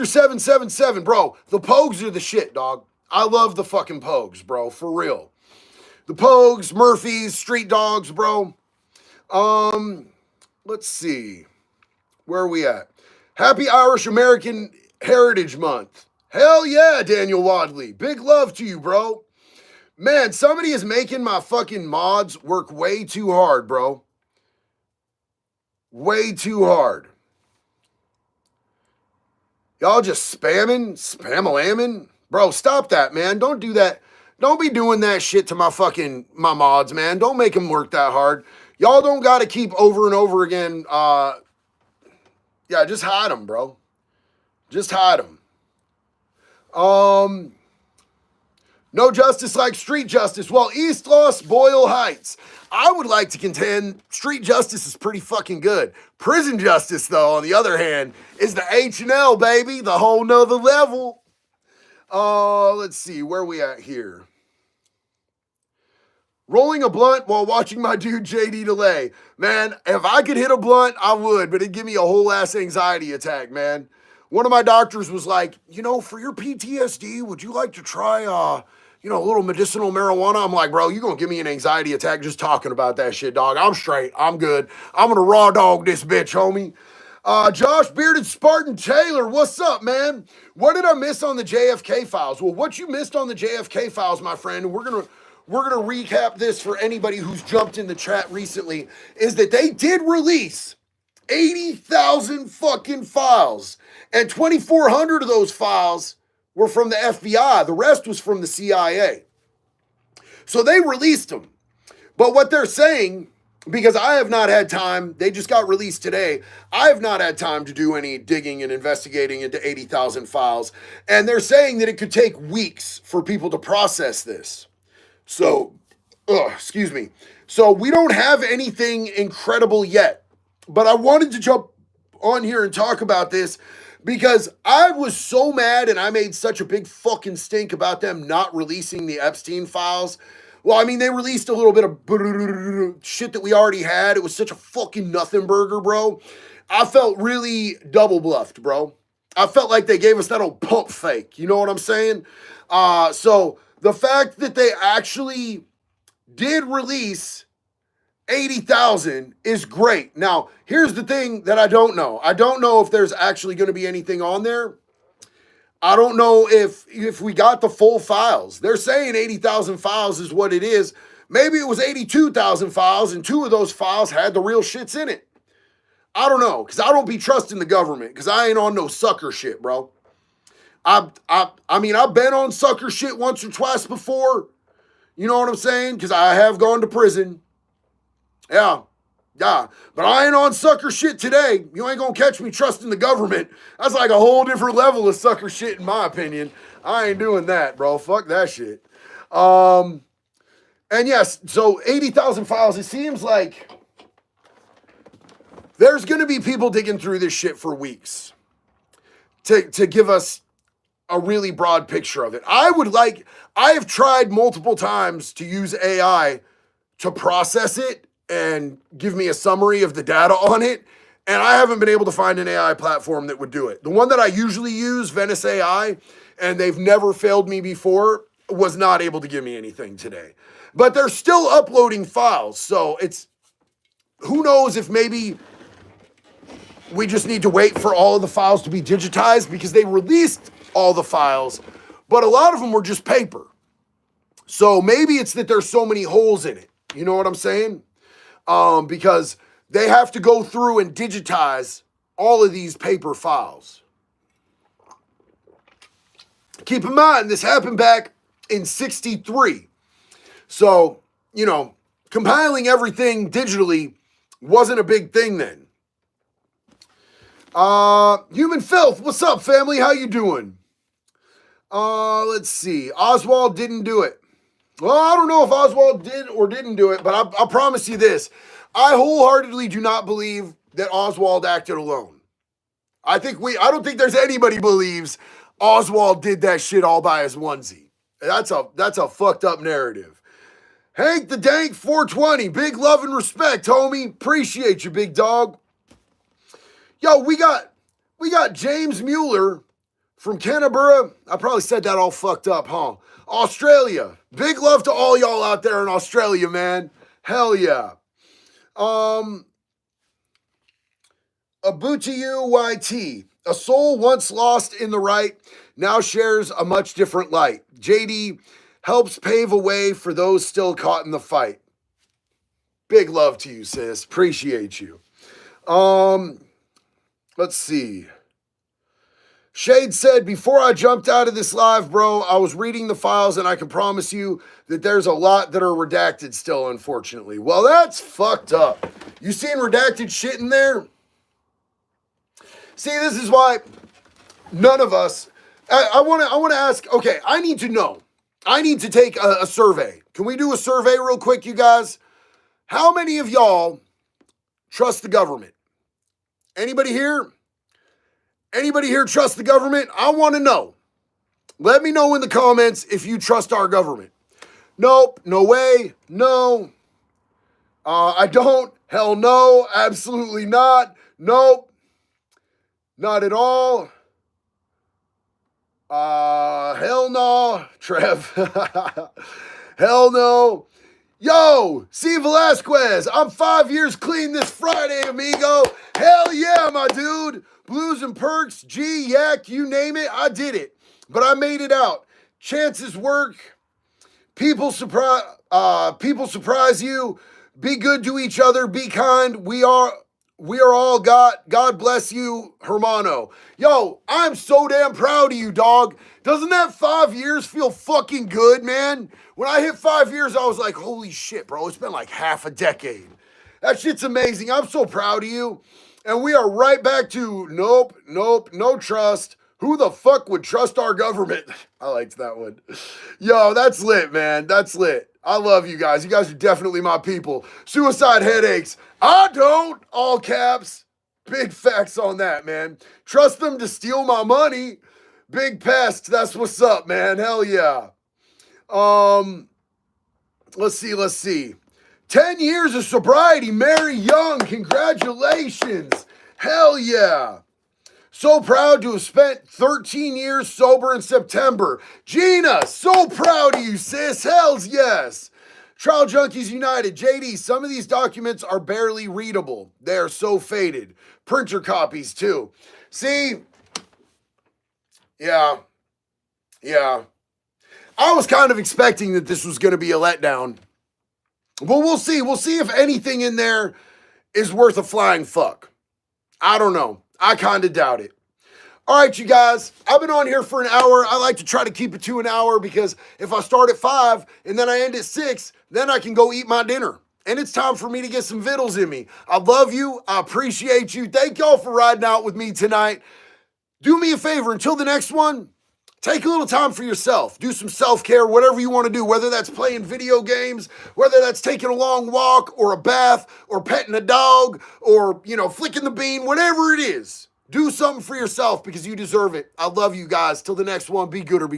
777, bro. The Pogues are the shit, dog. I love the fucking Pogues, bro. For real. The Pogues, Murphys, Street Dogs, bro. Let's see. Where are we at? Happy Irish American Heritage Month. Hell yeah, Daniel Wadley. Big love to you, bro. Man, somebody is making my fucking mods work way too hard, bro. Way too hard. Y'all just spam-a-lamming? Bro, stop that, man. Don't do that. Don't be doing that shit to my mods, man. Don't make them work that hard. Y'all don't got to keep over and over again. Yeah, just hide them, bro. Just hide them. No justice like street justice. Well, East Los Boyle Heights. I would like to contend street justice is pretty fucking good. Prison justice, though, on the other hand, is the H&L, baby. The whole nother level. Let's see. Where are we at here? Rolling a blunt while watching my dude JD delay. Man, if I could hit a blunt, I would, but it'd give me a whole ass anxiety attack, man. One of my doctors was like, for your PTSD, would you like to try, a little medicinal marijuana? I'm like, bro, you gonna give me an anxiety attack just talking about that shit, dog. I'm straight. I'm good. I'm gonna raw dog this bitch, homie. Josh Bearded Spartan Taylor, what's up, man? What did I miss on the JFK files? Well, what you missed on the JFK files, my friend, we're gonna recap this for anybody who's jumped in the chat recently, is that they did release 80,000 fucking files. And 2,400 of those files were from the FBI. The rest was from the CIA. So they released them. But what they're saying, because I have not had time, they just got released today. I have not had time to do any digging and investigating into 80,000 files. And they're saying that it could take weeks for people to process this. So, excuse me. So we don't have anything incredible yet. But I wanted to jump on here and talk about this because I was so mad and I made such a big fucking stink about them not releasing the Epstein files. Well, I mean, they released a little bit of shit that we already had. It was such a fucking nothing burger, bro. I felt really double bluffed, bro. I felt like they gave us that old pump fake. You know what I'm saying? So the fact that they actually did release 80,000 is great. Now, here's the thing that I don't know. I don't know if there's actually going to be anything on there. I don't know if we got the full files. They're saying 80,000 files is what it is. Maybe it was 82,000 files and 2 of those files had the real shits in it. I don't know, because I don't be trusting the government, because I ain't on no sucker shit, bro. I mean, I've been on sucker shit once or twice before. You know what I'm saying? Because I have gone to prison. Yeah. But I ain't on sucker shit today. You ain't gonna catch me trusting the government. That's like a whole different level of sucker shit, in my opinion. I ain't doing that, bro. Fuck that shit. And yes, so 80,000 files. It seems like there's gonna be people digging through this shit for weeks to give us a really broad picture of it. I have tried multiple times to use AI to process it and give me a summary of the data on it, and I haven't been able to find an AI platform that would do it. The one that I usually use, Venice AI, and they've never failed me before, was not able to give me anything today. But they're still uploading files, so who knows if maybe we just need to wait for all of the files to be digitized, because they released all the files, but a lot of them were just paper. So maybe it's that there's so many holes in it. You know what I'm saying? Because they have to go through and digitize all of these paper files. Keep in mind, this happened back in 63. So, compiling everything digitally wasn't a big thing then. Human Filth, what's up, family? How you doing? Let's see. Oswald didn't do it. Well, I don't know if Oswald did or didn't do it, but I promise you this. I wholeheartedly do not believe that Oswald acted alone. I don't think there's anybody believes Oswald did that shit all by his onesie. That's a fucked up narrative. Hank the Dank 420, big love and respect, homie. Appreciate you, big dog. Yo, we got James Mueller from Canberra. I probably said that all fucked up, huh? Australia. Big love to all y'all out there in Australia, man. Hell yeah. Abutiyu YT. A soul once lost in the right now shares a much different light. JD helps pave a way for those still caught in the fight. Big love to you, sis. Appreciate you. Let's see. Shade said, before I jumped out of this live, bro, I was reading the files, and I can promise you that there's a lot that are redacted still, unfortunately. Well, that's fucked up. You seen redacted shit in there? See, this is why none of us, I want to ask, okay, I need to know. I need to take a survey. Can we do a survey real quick, you guys? How many of y'all trust the government? Anybody here? Anybody here trust the government? I want to know. Let me know in the comments if you trust our government. Nope, no way, no. I don't, hell no, absolutely not, nope, not at all. Hell no, Trev. Hell no. Yo, C. Velasquez, I'm 5 years clean this Friday, amigo. Hell yeah, my dude. Blues and perks, G, yak, you name it, I did it. But I made it out. Chances work. People surprise you. Be good to each other. Be kind. We are all God bless you, Hermano. Yo, I'm so damn proud of you, dog. Doesn't that 5 years feel fucking good, man? When I hit 5 years, I was like, holy shit, bro. It's been like half a decade. That shit's amazing. I'm so proud of you. And we are right back to nope, no trust. Who the fuck would trust our government? I liked that one. Yo, that's lit, man. That's lit. I love you guys. You guys are definitely my people. Suicide headaches. I don't, all caps. Big facts on that, man. Trust them to steal my money. Big pest. That's what's up, man. Hell yeah. Let's see. 10 years of sobriety, Mary Young, congratulations. Hell yeah. So proud to have spent 13 years sober in September. Gina, so proud of you, sis. Hells yes. Trial Junkies United, JD, some of these documents are barely readable. They are so faded. Printer copies, too. See? Yeah. I was kind of expecting that this was going to be a letdown. But we'll see. We'll see if anything in there is worth a flying fuck. I don't know. I kind of doubt it. All right, you guys, I've been on here for an hour. I like to try to keep it to an hour because if I start at 5 and then I end at 6, then I can go eat my dinner. And it's time for me to get some viddles in me. I love you. I appreciate you. Thank y'all for riding out with me tonight. Do me a favor, until the next one, take a little time for yourself. Do some self-care, whatever you want to do, whether that's playing video games, whether that's taking a long walk or a bath or petting a dog or, flicking the bean, whatever it is. Do something for yourself because you deserve it. I love you guys. Till the next one, be good or be